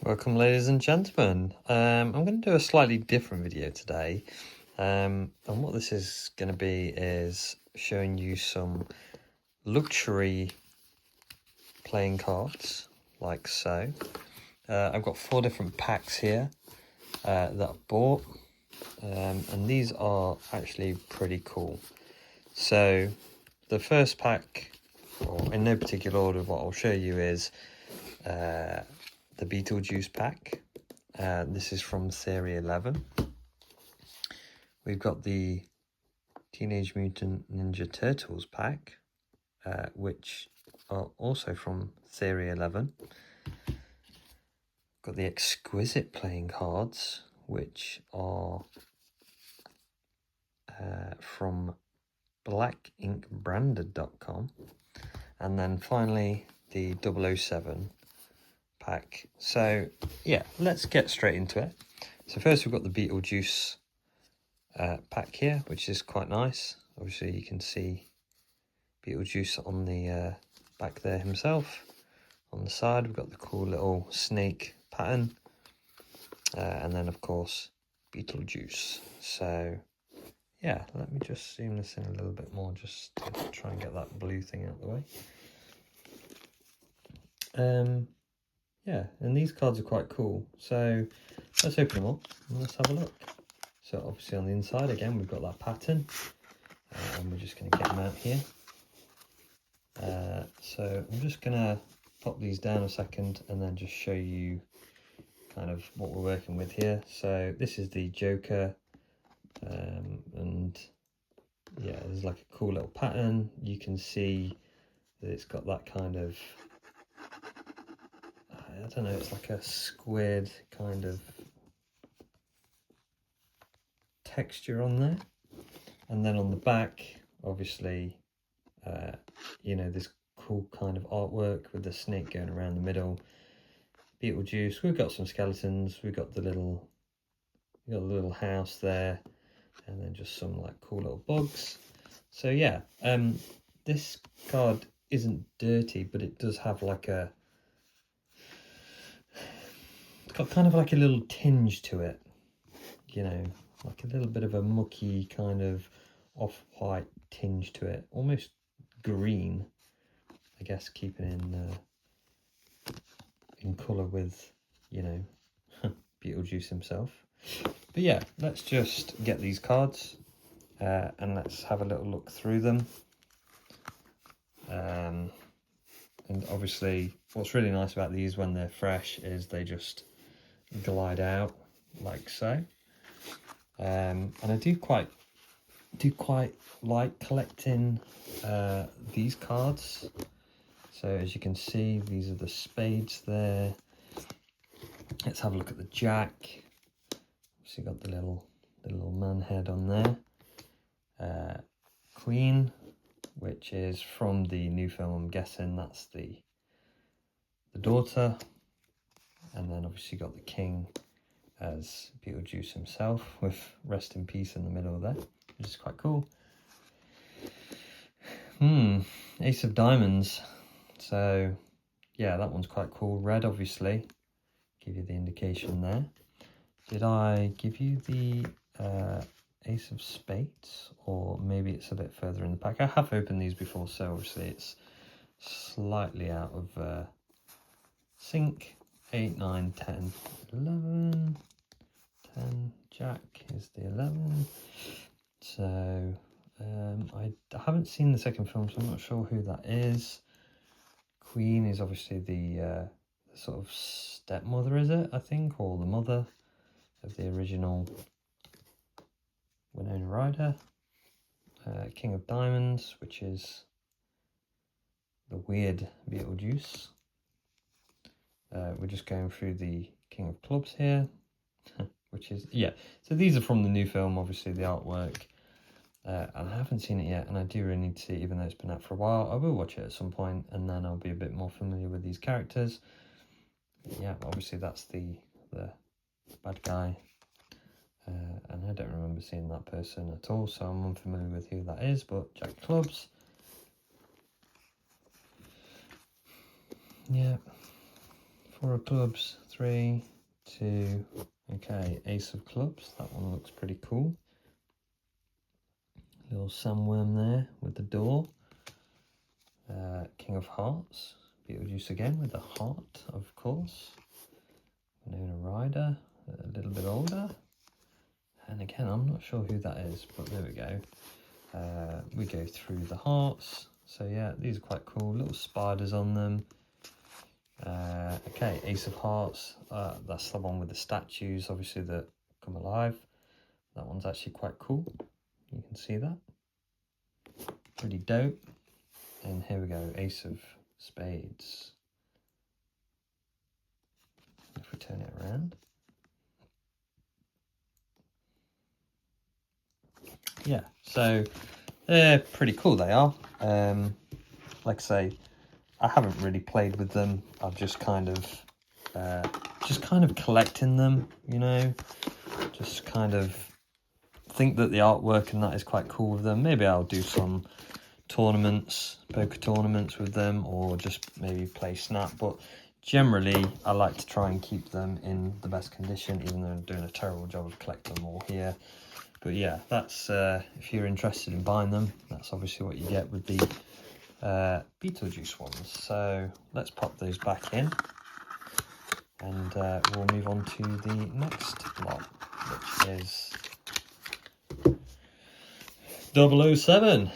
Welcome, ladies and gentlemen. I'm going to do a slightly different video today, and what this is going to be is showing you some luxury playing cards, like so. I've got 4 different packs here that I've bought, and these are actually pretty cool. So the first pack, or in no particular order, what I'll show you is the Beetlejuice pack. This is from Theory 11. We've got the Teenage Mutant Ninja Turtles pack, which are also from Theory 11. Got the Exquisite playing cards, which are from blackinkbranded.com. And then finally the 007 pack. So yeah, let's get straight into it. So first we've got the Beetlejuice pack here, which is quite nice. Obviously you can see Beetlejuice on the back there himself. On the side we've got the cool little snake pattern, and then of course Beetlejuice. So yeah, let me just zoom this in a little bit more just to try and get that blue thing out of the way. Yeah, and these cards are quite cool. So let's open them up and let's have a look. So obviously on the inside again we've got that pattern, and we're just going to get them out here. So I'm just going to pop these down a second and then just show you kind of what we're working with here. So this is the Joker, and yeah, there's like a cool little pattern. You can see that it's got that kind of, I don't know, it's like a squid kind of texture on there. And then on the back, obviously, you know, this cool kind of artwork with the snake going around the middle. Beetlejuice, we've got some skeletons, we've got the little house there, and then just some like cool little bugs. So yeah, this card isn't dirty, but it does have like it's got kind of like a little tinge to it, you know, like a little bit of a mucky kind of off-white tinge to it, almost green, I guess, keeping in colour with, you know, Beetlejuice himself. But yeah, let's just get these cards and let's have a little look through them. And obviously what's really nice about these when they're fresh is they just glide out like so. And I do quite like collecting these cards. So as you can see, these are the spades there. Let's have a look at the jack. So you got the little man head on there. Queen, which is from the new film, I'm guessing that's the daughter. And then obviously got the king as Beetlejuice himself, with rest in peace in the middle there, which is quite cool. Ace of Diamonds. So yeah, that one's quite cool. Red, obviously, give you the indication there. Did I give you the Ace of Spades, or maybe it's a bit further in the pack? I have opened these before, so obviously it's slightly out of sync. 8, 9, 10, 11, 10, Jack is the 11. So I haven't seen the second film, so I'm not sure who that is. Queen is obviously the sort of stepmother, is it, I think, or the mother of the original Winona Ryder. King of Diamonds, which is the weird Beetlejuice. We're just going through the King of Clubs here, which is, yeah, so these are from the new film, obviously, the artwork. And I haven't seen it yet, and I do really need to see it, even though it's been out for a while. I will watch it at some point, and then I'll be a bit more familiar with these characters. But yeah, obviously that's the bad guy, and I don't remember seeing that person at all, so I'm unfamiliar with who that is. But Jack of Clubs, yeah, Four of clubs, 3, 2, okay, ace of clubs. That one looks pretty cool. Little sandworm there with the door. King of hearts. Beetlejuice again with the heart, of course. Winona Ryder, a little bit older. And again, I'm not sure who that is, but there we go. We go through the hearts. So yeah, these are quite cool. Little spiders on them. Okay, Ace of Hearts. That's the one with the statues, obviously, that come alive. That one's actually quite cool. You can see that. Pretty dope. And here we go, Ace of Spades. If we turn it around. Yeah, so they're pretty cool, they are. Like I say, I haven't really played with them. I've just kind of collecting them, you know. Just kind of think that the artwork and that is quite cool with them. Maybe I'll do some tournaments, poker tournaments with them, or just maybe play Snap. But generally, I like to try and keep them in the best condition, even though I'm doing a terrible job of collecting them all here. But yeah, that's if you're interested in buying them, that's obviously what you get with the Beetlejuice ones. So let's pop those back in, and we'll move on to the next lot, which is 007.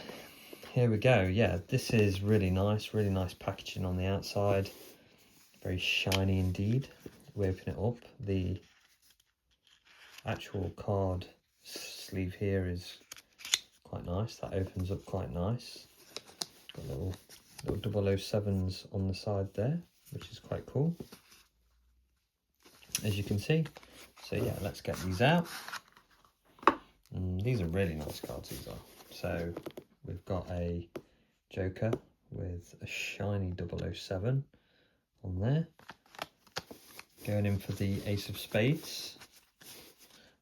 Here we go. Yeah, this is really nice packaging on the outside. Very shiny indeed. We open it up. The actual card sleeve here is quite nice. That opens up quite nice. Got little 007s on the side there, which is quite cool, as you can see. So yeah, let's get these out. These are really nice cards, these are. So we've got a Joker with a shiny 007 on there. Going in for the Ace of Spades.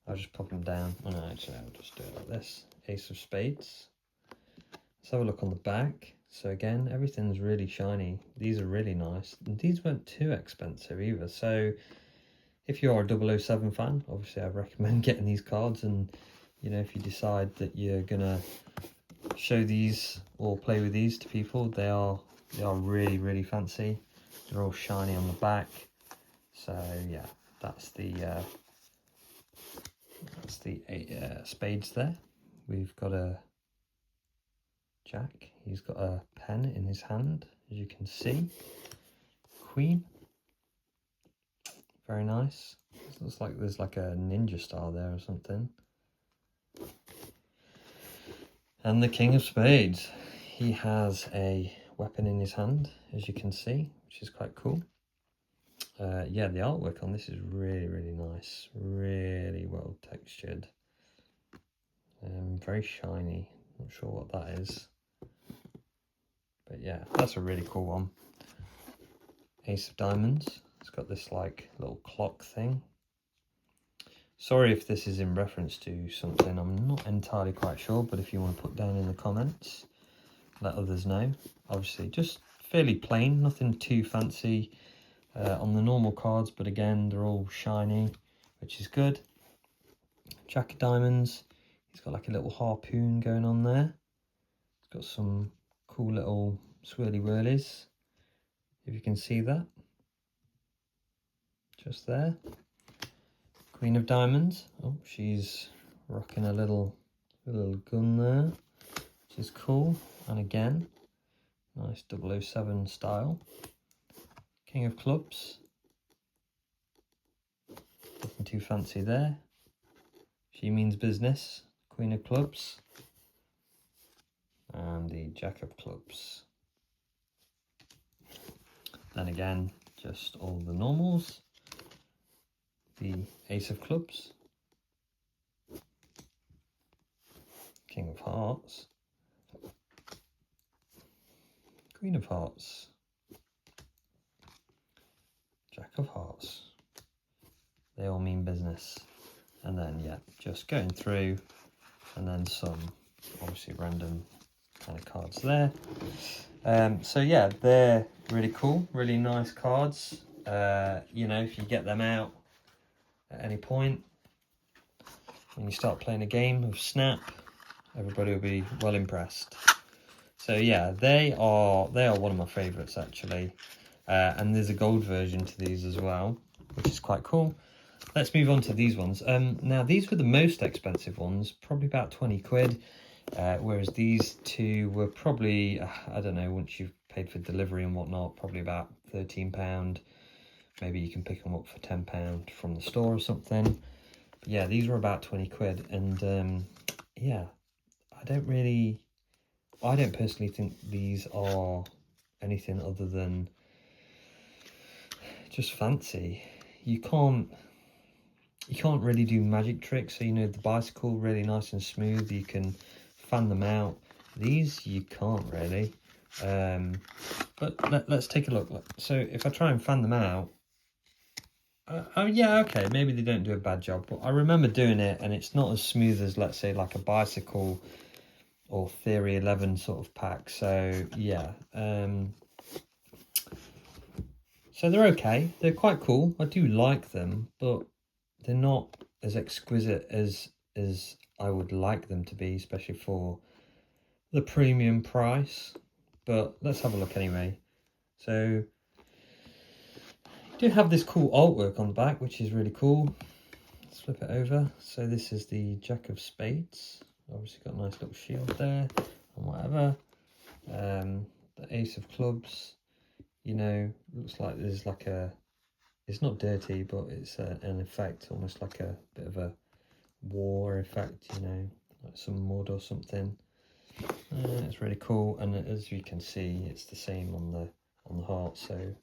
I'll just pop them down. Oh no, actually I'll just do it like this. Ace of Spades. Let's have a look on the back. So again, everything's really shiny. These are really nice. And these weren't too expensive either. So if you're a 007 fan, obviously I recommend getting these cards. And you know, if you decide that you're gonna show these or play with these to people, they are really fancy. They're all shiny on the back. So yeah, that's the spades there. We've got a Jack. He's got a pen in his hand, as you can see. Queen. Very nice. It looks like there's like a ninja star there or something. And the King of Spades. He has a weapon in his hand, as you can see, which is quite cool. Yeah, the artwork on this is really nice. Really well textured. Very shiny. Not sure what that is. But yeah, that's a really cool one. Ace of Diamonds. It's got this like little clock thing. Sorry if this is in reference to something. I'm not entirely quite sure, but if you want to put down in the comments, let others know. Obviously, just fairly plain, nothing too fancy on the normal cards, but again, they're all shiny, which is good. Jack of Diamonds. He's got like a little harpoon going on there. It's got some cool little swirly whirlies, if you can see that. Just there. Queen of Diamonds. Oh, she's rocking a little gun there, which is cool. And again, nice 007 style. King of Clubs. Nothing too fancy there. She means business. Queen of Clubs. And the Jack of Clubs. Then again, just all the normals. The Ace of Clubs. King of Hearts. Queen of Hearts. Jack of Hearts. They all mean business. And then, yeah, just going through, and then some, obviously, random kind of cards there. So, yeah, they're really cool, really nice cards. you know, if you get them out at any point, when you start playing a game of Snap, everybody will be well impressed. So yeah, they are one of my favourites actually, and there's a gold version to these as well, which is quite cool. Let's move on to these ones. Now these were the most expensive ones, probably about 20 quid, whereas these two were probably, I don't know, once you've paid for delivery and whatnot, probably about £13. Maybe you can pick them up for £10 from the store or something. But yeah, these were about 20 quid, and yeah, I don't personally think these are anything other than just fancy. You can't really do magic tricks. So, you know, the bicycle really nice and smooth, you can fan them out. These you can't really. But let's take a look. So if I try and fan them out, oh yeah, okay, maybe they don't do a bad job, but I remember doing it and it's not as smooth as, let's say, like a bicycle or Theory 11 sort of pack. So yeah, so they're okay, they're quite cool, I do like them, but they're not as exquisite as I would like them to be, especially for the premium price. But let's have a look anyway. So do have this cool artwork on the back, which is really cool. Let's flip it over. So this is the Jack of Spades. Obviously got a nice little shield there and whatever. The Ace of Clubs, you know, looks like there's like a, it's not dirty, but it's an effect, almost like a bit of a war effect, you know, like some mud or something. It's really cool, and as you can see, it's the same on the heart. So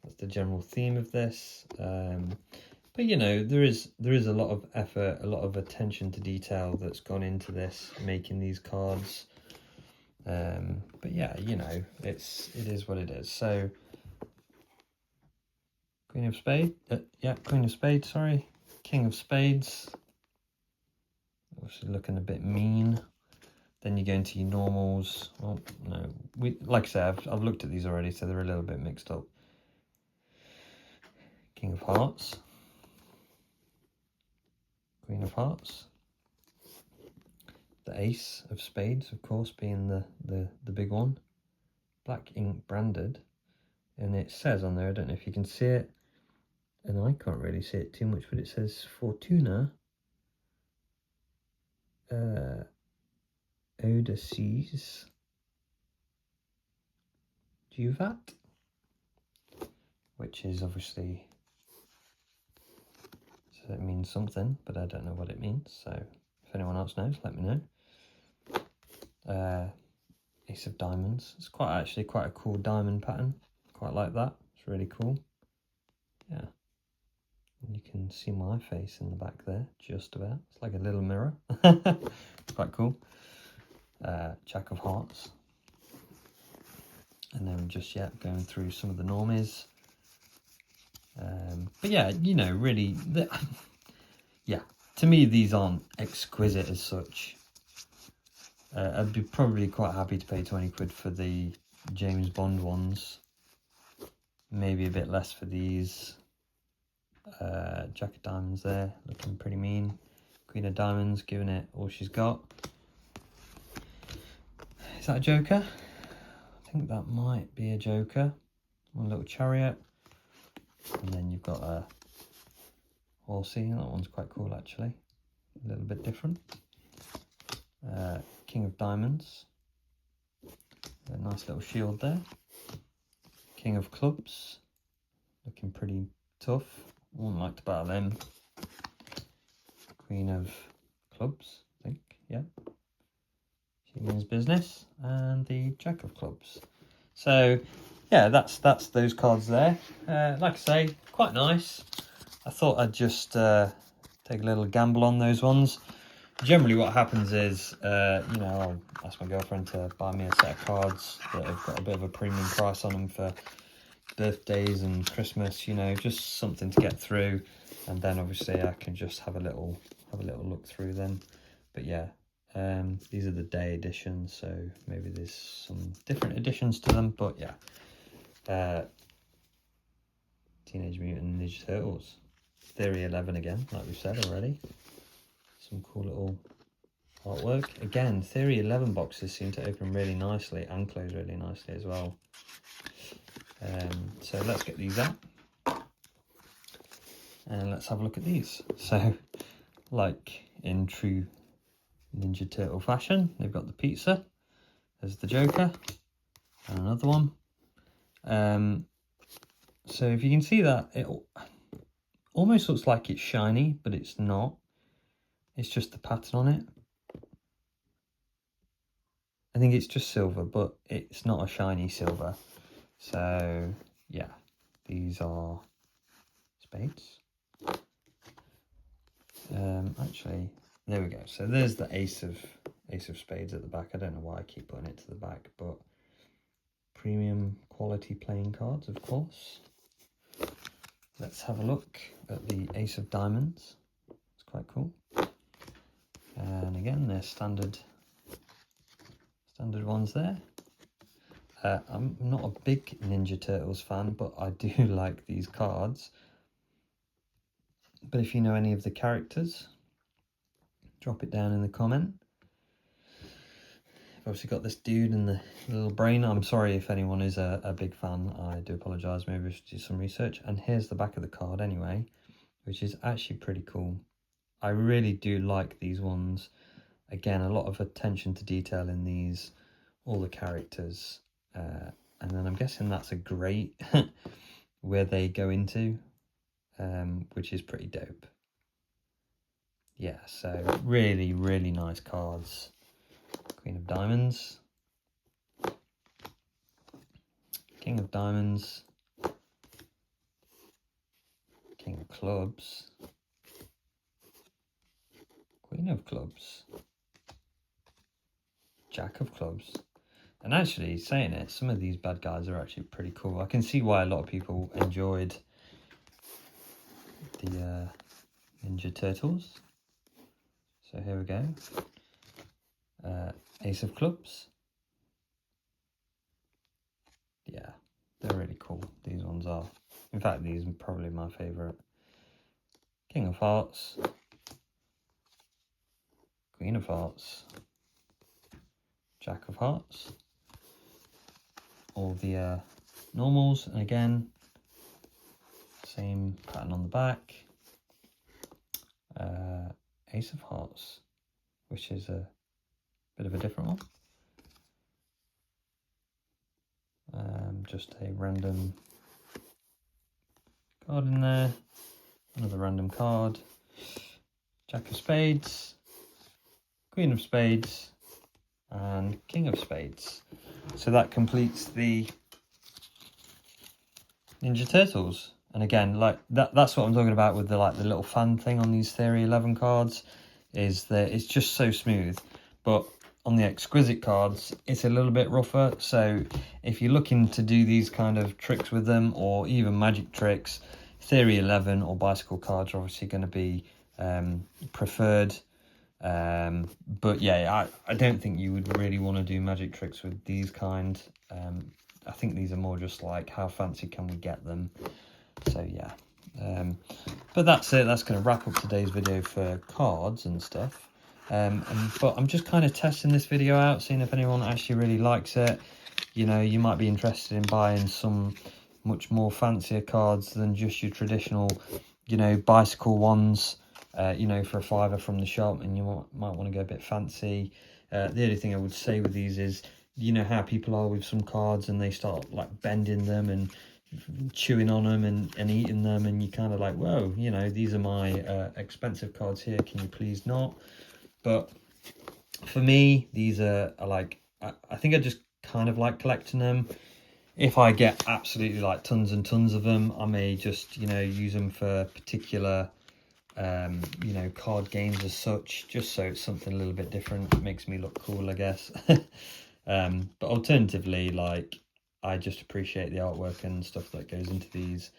that's the general theme of this. But you know, there is a lot of effort, a lot of attention to detail that's gone into this, making these cards. But yeah, you know, it is what it is. So Queen of Spades, Queen of Spades, sorry, King of Spades. Obviously looking a bit mean. Then you go into your normals. Oh no, like I said, I've looked at these already, so they're a little bit mixed up. King of Hearts, Queen of Hearts, the Ace of Spades, of course, being the big one. Black ink branded, and it says on there, I don't know if you can see it, and I can't really see it too much, but it says Fortuna Odysseus Juvat, which is obviously, so it means something, but I don't know what it means. So if anyone else knows, let me know. Ace of Diamonds. It's actually quite a cool diamond pattern. Quite like that. It's really cool. Yeah. And you can see my face in the back there, just about. It's like a little mirror. It's quite cool. Jack of Hearts. And then just yet going through some of the normies. But yeah, you know, really, yeah, to me these aren't exquisite as such. I'd be probably quite happy to pay 20 quid for the James Bond ones. Maybe a bit less for these. Jack of Diamonds there, looking pretty mean. Queen of Diamonds, giving it all she's got. Is that a Joker? I think that might be a Joker. One little chariot. And then you've got a horsey. That one's quite cool actually. A little bit different. King of Diamonds. A nice little shield there. King of Clubs. Looking pretty tough. Wouldn't like to battle them. Queen of Clubs, I think, yeah. She means business. And the Jack of Clubs. So yeah, that's those cards there. Like I say, quite nice. I thought I'd just take a little gamble on those ones. Generally what happens is, you know, I'll ask my girlfriend to buy me a set of cards that have got a bit of a premium price on them for birthdays and Christmas, you know, just something to get through. And then obviously I can just have a little look through them. But yeah, these are the day editions, so maybe there's some different editions to them, but yeah. Teenage Mutant Ninja Turtles. Theory 11 again, like we've said already. Some cool little artwork. Again, Theory 11 boxes seem to open really nicely and close really nicely as well. So let's get these out. And let's have a look at these. So, like in true Ninja Turtle fashion, they've got the pizza as the Joker. And another one. So if you can see that, it almost looks like it's shiny, but it's not. It's just the pattern on it. I think it's just silver, but it's not a shiny silver. So yeah, these are spades. Actually, there we go. So there's the ace of spades at the back. I don't know why I keep putting it to the back, but premium quality playing cards, of course. Let's have a look at the ace of diamonds. It's quite cool. And again, they're standard ones there. I'm not a big Ninja Turtles fan, but I do like these cards. But if you know any of the characters, drop it down in the comment. I've obviously got this dude and the little brain. I'm sorry if anyone is a big fan. I do apologise. Maybe I should do some research. And here's the back of the card anyway, which is actually pretty cool. I really do like these ones. Again, a lot of attention to detail in these, all the characters. And then I'm guessing that's a grate where they go into, which is pretty dope. Yeah, so really, really nice cards. Queen of Diamonds. King of Diamonds. King of Clubs. Queen of Clubs. Jack of Clubs. And actually, saying it, some of these bad guys are actually pretty cool. I can see why a lot of people enjoyed the Ninja Turtles. So here we go. Ace of Clubs. Yeah, they're really cool. These ones are. In fact, these are probably my favourite. King of Hearts. Queen of Hearts. Jack of Hearts. All the normals, and again, same pattern on the back. Ace of Hearts, which is a bit of a different one. Just a random card in there. Another random card. Jack of Spades. Queen of Spades. And King of Spades. So that completes the Ninja Turtles. And again, like that's what I'm talking about with the the little fan thing on these Theory 11 cards, is that it's just so smooth. But on the Exquisite cards, it's a little bit rougher. So if you're looking to do these kind of tricks with them, or even magic tricks, Theory 11 or bicycle cards are obviously going to be preferred. But yeah, I don't think you would really want to do magic tricks with these kind. I think these are more just like, how fancy can we get them? So yeah, but that's it. That's going to wrap up today's video for cards and stuff. But I'm just kind of testing this video out, seeing if anyone actually really likes it. You know, you might be interested in buying some much more fancier cards than just your traditional, you know, bicycle ones, you know, for a $5 from the shop, and you might want to go a bit fancy. The only thing I would say with these is, you know how people are with some cards and they start like bending them and chewing on them and eating them, and you kind of like, whoa, you know, these are my expensive cards here, can you please not? But for me, these are like, I think I just kind of like collecting them. If I get absolutely like tons and tons of them, I may just, you know, use them for particular you know, card games as such, just so it's something a little bit different. It makes me look cool, I guess. But alternatively, like, I just appreciate the artwork and stuff that goes into these,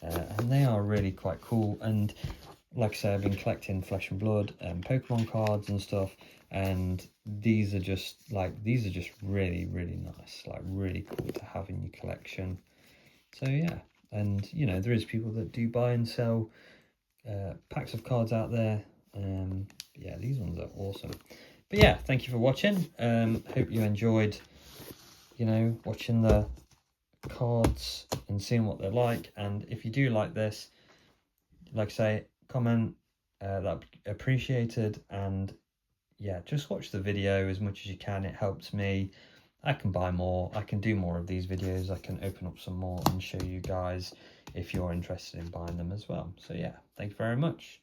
and they are really quite cool. And like I say, I've been collecting Flesh and Blood and Pokemon cards and stuff, and these are just really, really nice, like really cool to have in your collection. So yeah, And you know, there is people that do buy and sell packs of cards out there. Yeah, these ones are awesome. But yeah, thank you for watching. Hope you enjoyed, you know, watching the cards and seeing what they're like. And if you do like this, like I say, comment, that'd be appreciated. And yeah, just watch the video as much as you can. It helps me. I can buy more, I can do more of these videos, I can open up some more and show you guys if you're interested in buying them as well. So yeah, thank you very much.